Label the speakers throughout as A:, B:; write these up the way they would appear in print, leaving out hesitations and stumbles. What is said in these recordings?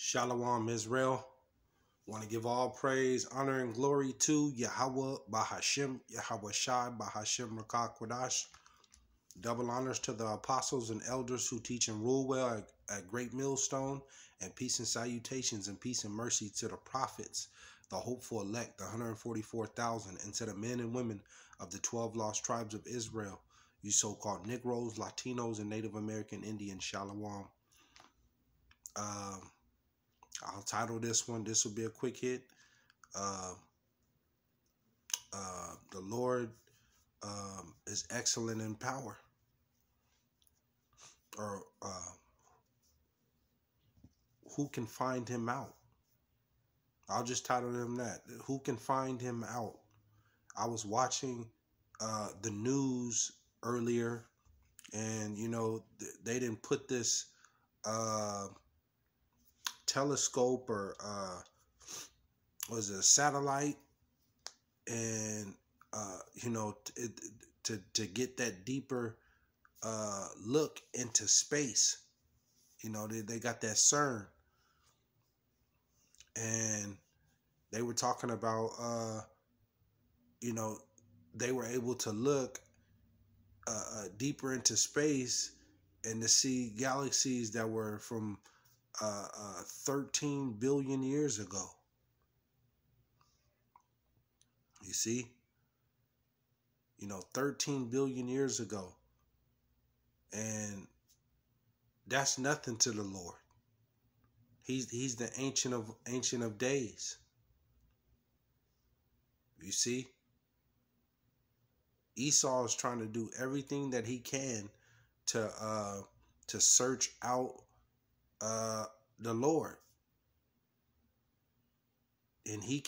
A: Shalom, Israel. Want to give all praise, honor, and glory to Yahawah, BAHASHAM, YAHAWAHSHI, BAHASHAM Rakah Kwadash. Double honors to the apostles and elders who teach and rule well at Great Millstone, and peace and salutations and peace and mercy to the prophets, the hopeful elect, the 144,000, and to the men and women of the 12 lost tribes of Israel, you so-called Negroes, Latinos, and Native American Indians. Shalom. I'll title this one, this will be a quick hit. The Lord is excellent in power. Or who can find him out? I'll just title him that. Who can find him out? I was watching the news earlier, and you know, they didn't put this telescope or was it a satellite, and you know, to get that deeper look into space. You know, they got that CERN, and they were talking about you know, they were able to look deeper into space and to see galaxies that were from 13 billion years ago. You see? You know, 13 billion years ago. And that's nothing to the Lord. He's the ancient of days. You see? Esau is trying to do everything that he can to search out the Lord. And he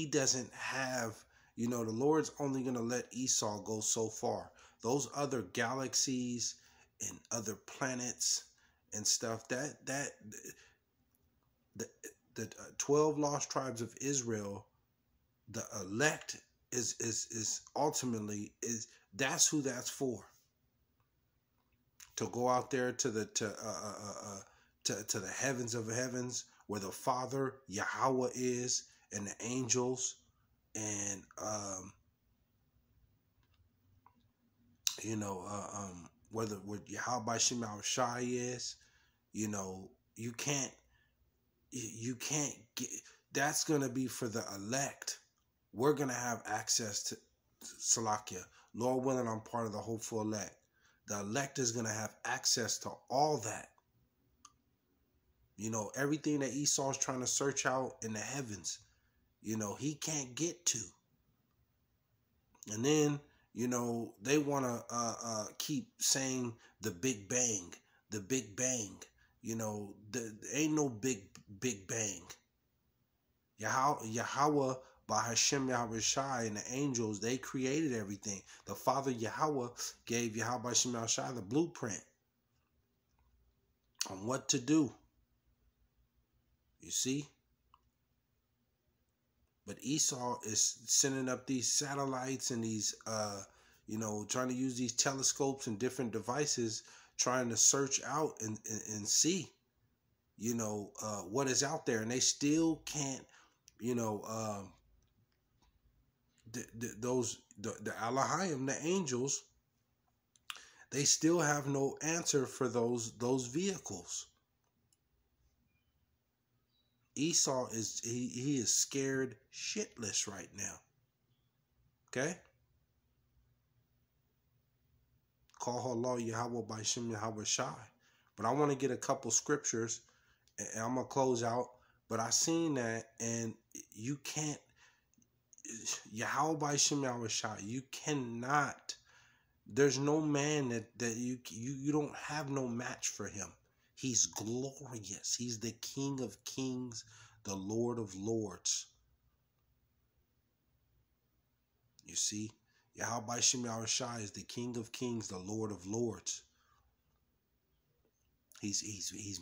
A: doesn't have, you know, the Lord's only going to let Esau go so far. Those other galaxies and other planets and stuff, the 12 lost tribes of Israel, the elect is ultimately, that's who that's for. To go out there to the heavens of heavens, where the Father Yahawah is, and the angels, and you know, where YAHAWAHSHI is. You know, you can't get, that's gonna be for the elect. We're gonna have access to Salakia. Lord willing, I'm part of the hopeful elect. The elect is gonna have access to all that. You know, everything that Esau's trying to search out in the heavens, you know, he can't get to. And then, you know, they want to keep saying the Big Bang, the Big Bang. You know, there ain't no big bang. Yahawah, BAHASHAM, YAHAWAHSHI, and the angels, they created everything. The Father Yahawah gave YAHAWAHSHAM, YAHAWAHSHI the blueprint on what to do. You see? But Esau is sending up these satellites and these, you know, trying to use these telescopes and different devices, trying to search out and see, you know, what is out there. And they still can't, you know, the Elohim, the angels, they still have no answer for those vehicles. Esau is, he is scared shitless right now. Okay? Call Allah Yahawah BAHASHAM YAHAWAHSHI. But I want to get a couple scriptures, and I'm going to close out. But I seen that, and you can't, Yahawah BAHASHAM YAHAWAHSHI, you cannot, there's no man that you don't have no match for him. He's glorious. He's the King of Kings, the Lord of Lords. You see, Yahawah BAHASHAM YAHAWAHSHI is the King of Kings, the Lord of Lords. He's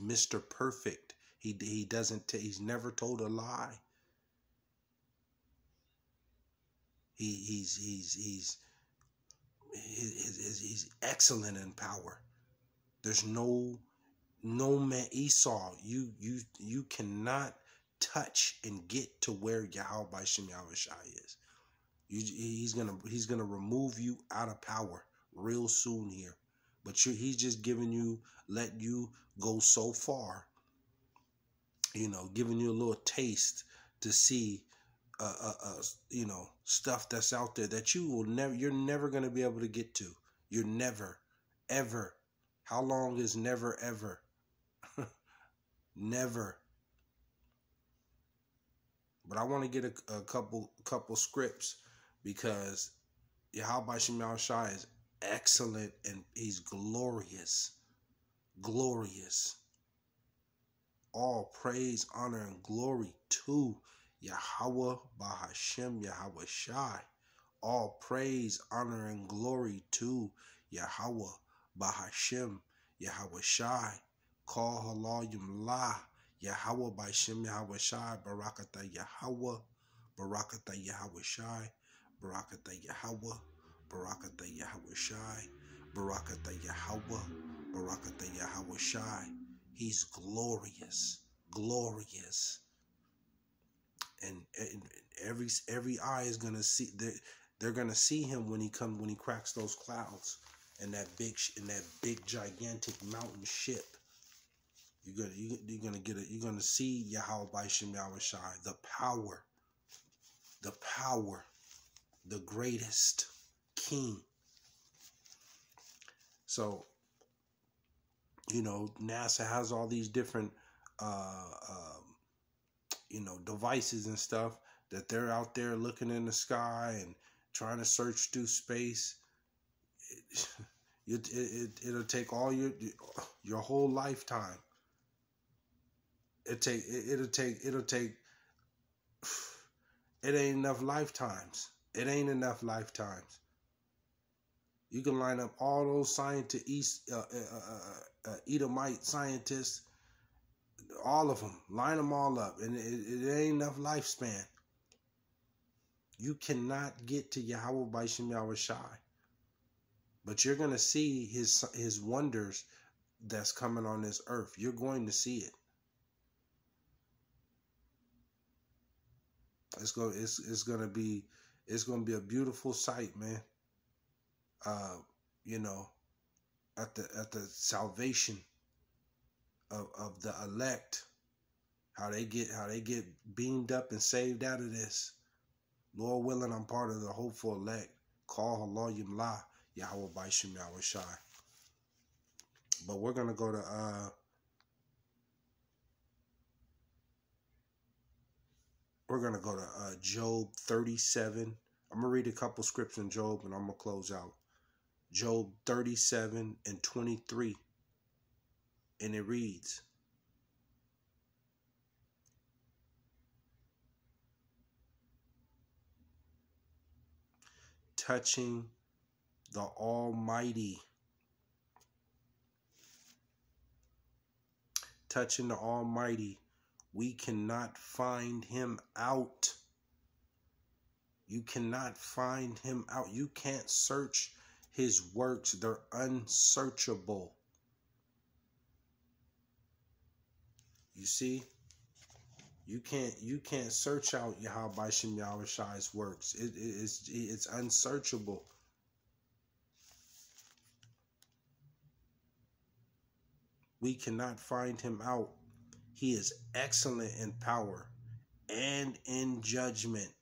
A: Mr. Perfect. He's never told a lie. He's excellent in power. There's no No man, Esau, you cannot touch and get to where YAHAWAHSHI is. He's gonna remove you out of power real soon here. But he's just giving you, letting you go so far, you know, giving you a little taste to see, you know, stuff that's out there that you're never gonna be able to get to. You're never, ever. How long is never, ever? Never. But I want to get a couple scripts, because YAHAWAHSHI is excellent and he's glorious. Glorious. All praise, honor, and glory to Yahawah, BAHASHAM, YAHAWAHSHI. All praise, honor, and glory to Yahawah, BAHASHAM, YAHAWAHSHI. Call Halayim La, Yahawah BAHASHAM, YAHAWAHSHI. Barakatah Yahawah, Barakatah YAHAWAHSHI, Barakatah Yahawah, Barakatah YAHAWAHSHI, Barakatah Yahawah, Barakatah YAHAWAHSHI. He's glorious, glorious, and every eye is gonna see. They're gonna see him when he cracks those clouds and that big gigantic mountain ship. You're gonna see YAHAWAHSHI, the power, the greatest king. So, you know, NASA has all these different, you know, devices and stuff that they're out there looking in the sky and trying to search through space. It'll take all your whole lifetime. It ain't enough lifetimes. It ain't enough lifetimes. You can line up all those scientists, Edomite scientists, all of them, line them all up, and it ain't enough lifespan. You cannot get to YAHAWAHSHI, but you're gonna see his wonders that's coming on this earth. You're going to see it. It's gonna be a beautiful sight, man. You know, at the salvation of the elect, how they get beamed up and saved out of this. Lord willing, I'm part of the hopeful elect. Call Halayim La, YAHAWAHSHI, YAHAWAHSHI. But we're gonna go to Job 37. I'm gonna read a couple scripts in Job, and I'm gonna close out. Job 37 and 23, and it reads, touching the Almighty, we cannot find him out. You cannot find him out. You can't search his works. They're unsearchable. You see? You can't search out YAHAWAHSHI, YAHAWAHSHI's works. It's unsearchable. We cannot find him out. He is excellent in power and in judgment,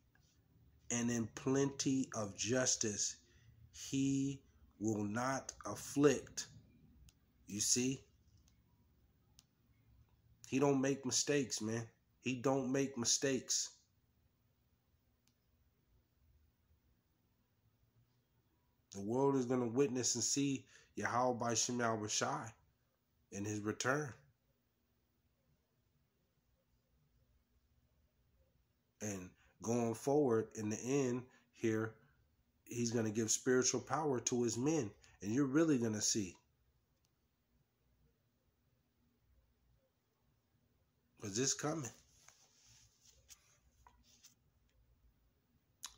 A: and in plenty of justice. He will not afflict. You see? He don't make mistakes, man. He don't make mistakes. The world is going to witness and see YAHAWAHSHI, YAHAWAHSHI in his return. And going forward, in the end here, he's going to give spiritual power to his men. And you're really going to see. Because it's coming.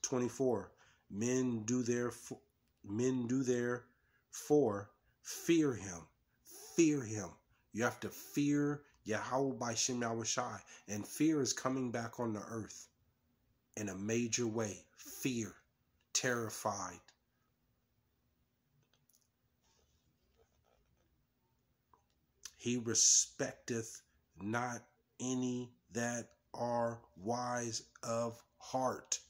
A: 24. Men do therefore fear him. Fear him. You have to fear YAHAWAHSHI YAHAWAHSHI. And fear is coming back on the earth in a major way. Fear, terrified. He respecteth not any that are wise of heart.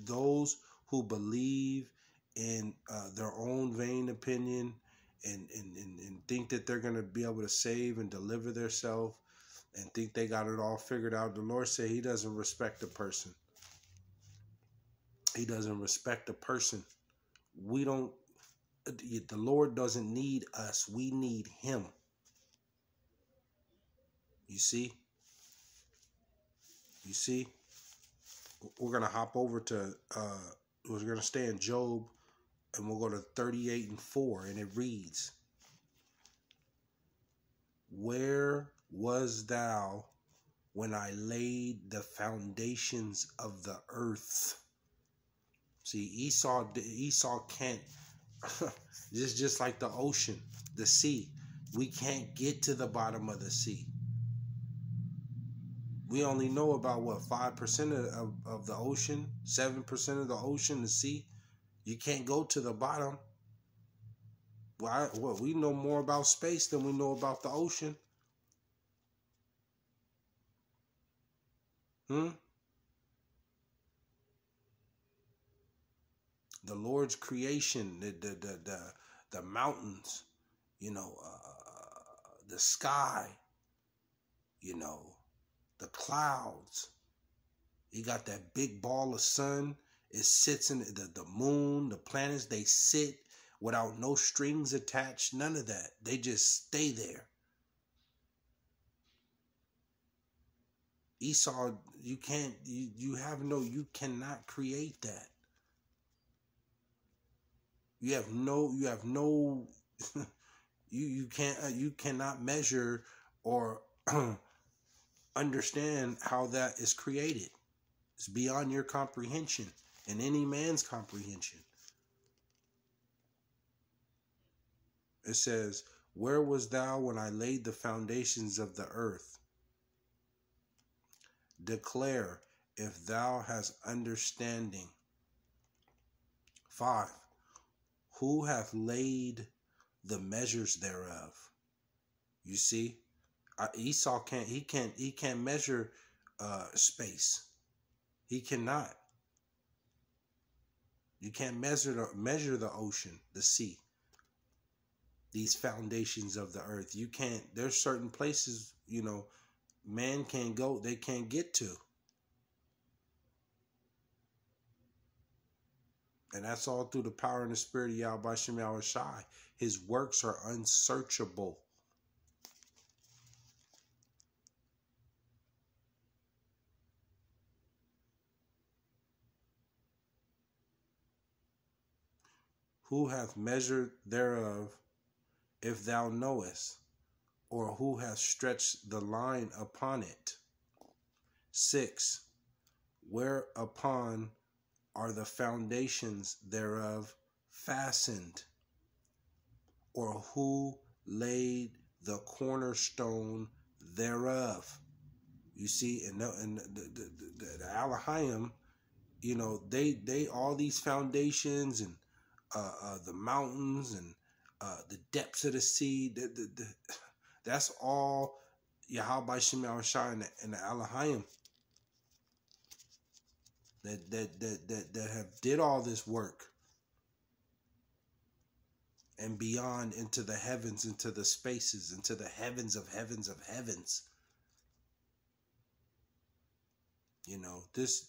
A: Those who believe in their own vain opinion and think that they're going to be able to save and deliver themselves and think they got it all figured out. The Lord said he doesn't respect a person. He doesn't respect a person. We don't, the Lord doesn't need us. We need him. You see? You see? We're going to hop over to, we're going to stay in Job, and we'll go to 38:4, and it reads, where was thou when I laid the foundations of the earth? See, Esau can't, just like the ocean, the sea. We can't get to the bottom of the sea. We only know about, what, 5% of the ocean, 7% of the ocean, the sea. You can't go to the bottom. Why? Well, we know more about space than we know about the ocean. The Lord's creation, the mountains, you know, the sky, you know, the clouds. You got that big ball of sun. It sits in the moon, the planets. They sit without no strings attached. None of that. They just stay there. Esau, you can't. You cannot create that. You have no. You can't. You cannot measure or understand how that is created. It's beyond your comprehension and any man's comprehension. It says, where was thou when I laid the foundations of the earth? Declare if thou hast understanding. 5. Who hath laid the measures thereof? You see, Esau can't measure space. He cannot. You can't measure the ocean, the sea, these foundations of the earth. You can't. There's certain places, you know, man can't go. They can't get to. And that's all through the power and the spirit of YAHAWAHSHI YAHAWAHSHI. His works are unsearchable. Who hath measured thereof, if thou knowest, or who hath stretched the line upon it? 6. Whereupon are the foundations thereof fastened? Or who laid the cornerstone thereof? You see, and the Elohim, you know, they all these foundations and the mountains and the depths of the sea, that's all YAHAWAHSHI YAHAWAHSHI and the Elohim that have did all this work and beyond, into the heavens, into the spaces, into the heavens of heavens of heavens. You know, this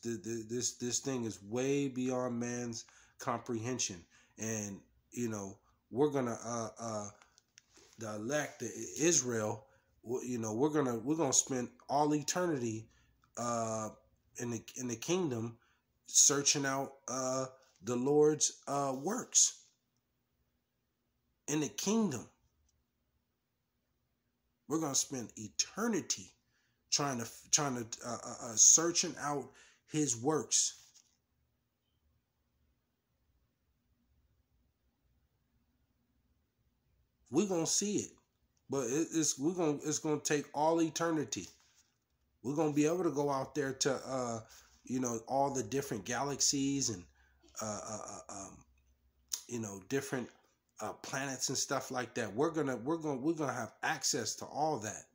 A: thing is way beyond man's comprehension. And, you know, we're gonna the elect, Israel, you know, we're gonna spend all eternity in the kingdom searching out the Lord's works in the kingdom. We're gonna spend eternity trying to searching out his works. We're gonna see it. But it's gonna take all eternity. We're gonna be able to go out there to all the different galaxies and different planets and stuff like that. We're gonna have access to all that.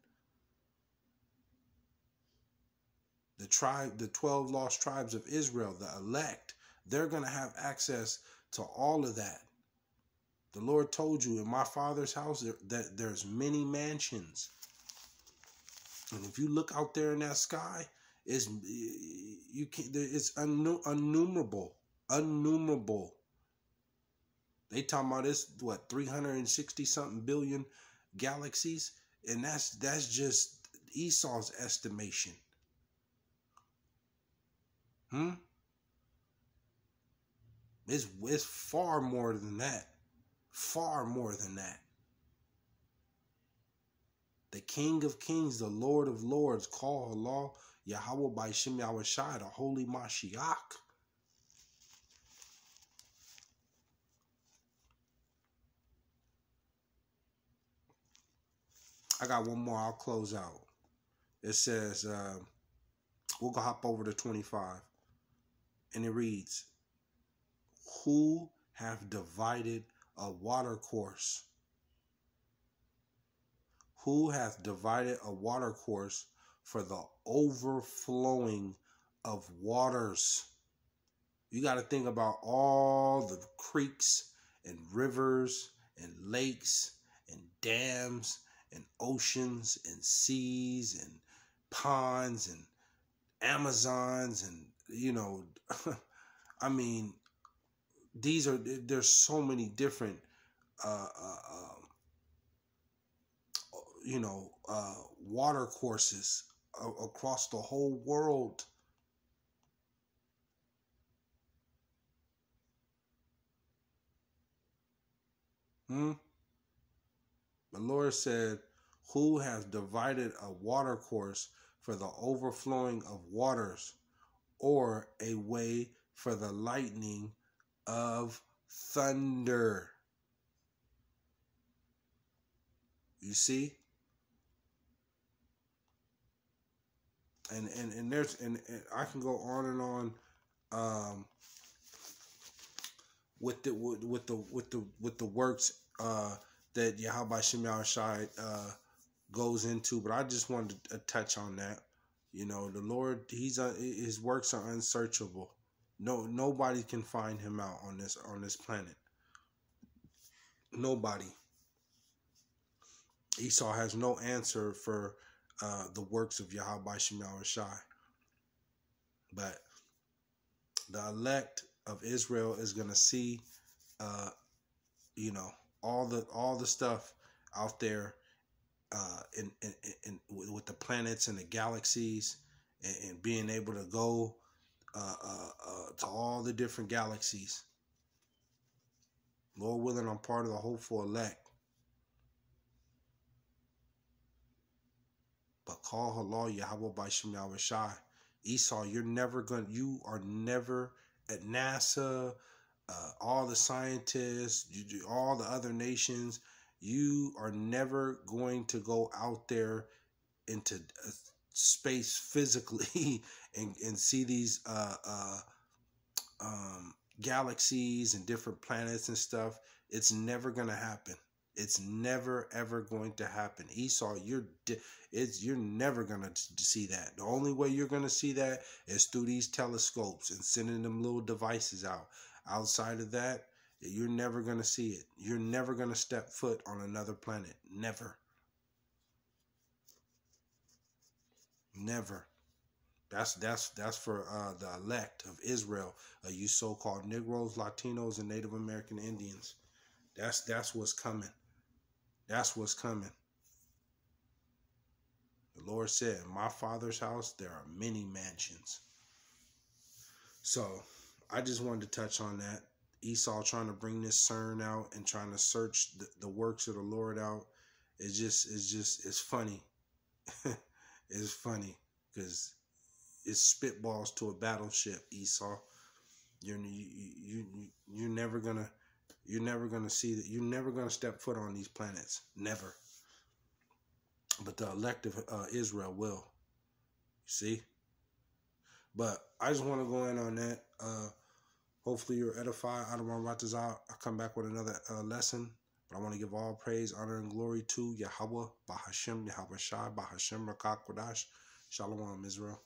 A: The 12 lost tribes of Israel, the elect, they're gonna have access to all of that. The Lord told you, in my Father's house that there's many mansions. And if you look out there in that sky, it's innumerable. They talking about this, 360 something billion galaxies, and that's just Esau's estimation. It's far more than that. Far more than that. The King of Kings, the Lord of Lords, call Allah, YAHAWAHSHI, the Holy Mashiach. I got one more, I'll close out. It says, we'll go hop over to 25. And it reads, who have divided a water course? Who hath divided a water course for the overflowing of waters? You got to think about all the creeks and rivers and lakes and dams and oceans and seas and ponds and Amazons and, I mean, there's so many different, water courses across the whole world. The Lord said, who has divided a water course for the overflowing of waters, or a way for the lightning of thunder? You see? And I can go on and on with the works that YAHAWAHSHI goes into, but I just wanted to touch on that. The Lord, his works are unsearchable. Nobody can find him out on this planet. Nobody. Esau has no answer for the works of YAHAWAHSHI. But the elect of Israel is going to see, all the stuff out there with the planets and the galaxies, and being able to go to all the different galaxies. Lord willing, I'm part of the hopeful elect. But call Allah YAHAWAHSHI. Esau, you are never at NASA, all the scientists, all the other nations, you are never going to go out there into space physically and see these galaxies and different planets and stuff. It's never going to happen. It's never ever going to happen. Esau, you're never going to see that. The only way you're going to see that is through these telescopes and sending them little devices out. Outside of that, you're never going to see it. You're never going to step foot on another planet. Never. Never. That's for the elect of Israel, you so-called Negroes, Latinos, and Native American Indians. That's what's coming. That's what's coming. The Lord said, in my Father's house, there are many mansions. So I just wanted to touch on that. Esau trying to bring this CERN out and trying to search the works of the Lord out. It's funny. It's funny because it's spitballs to a battleship, Esau. You're never gonna see that. You're never gonna step foot on these planets. Never. but the elect of Israel will. You see? But I just want to go in on that. Hopefully you're edified. I don't want to write this out. I'll come back with another lesson. But I want to give all praise, honor, and glory to Yahawah, BAHASHAM, YAHAWAHSHI, BAHASHAM, Rakak Kodash. Shalom, Israel.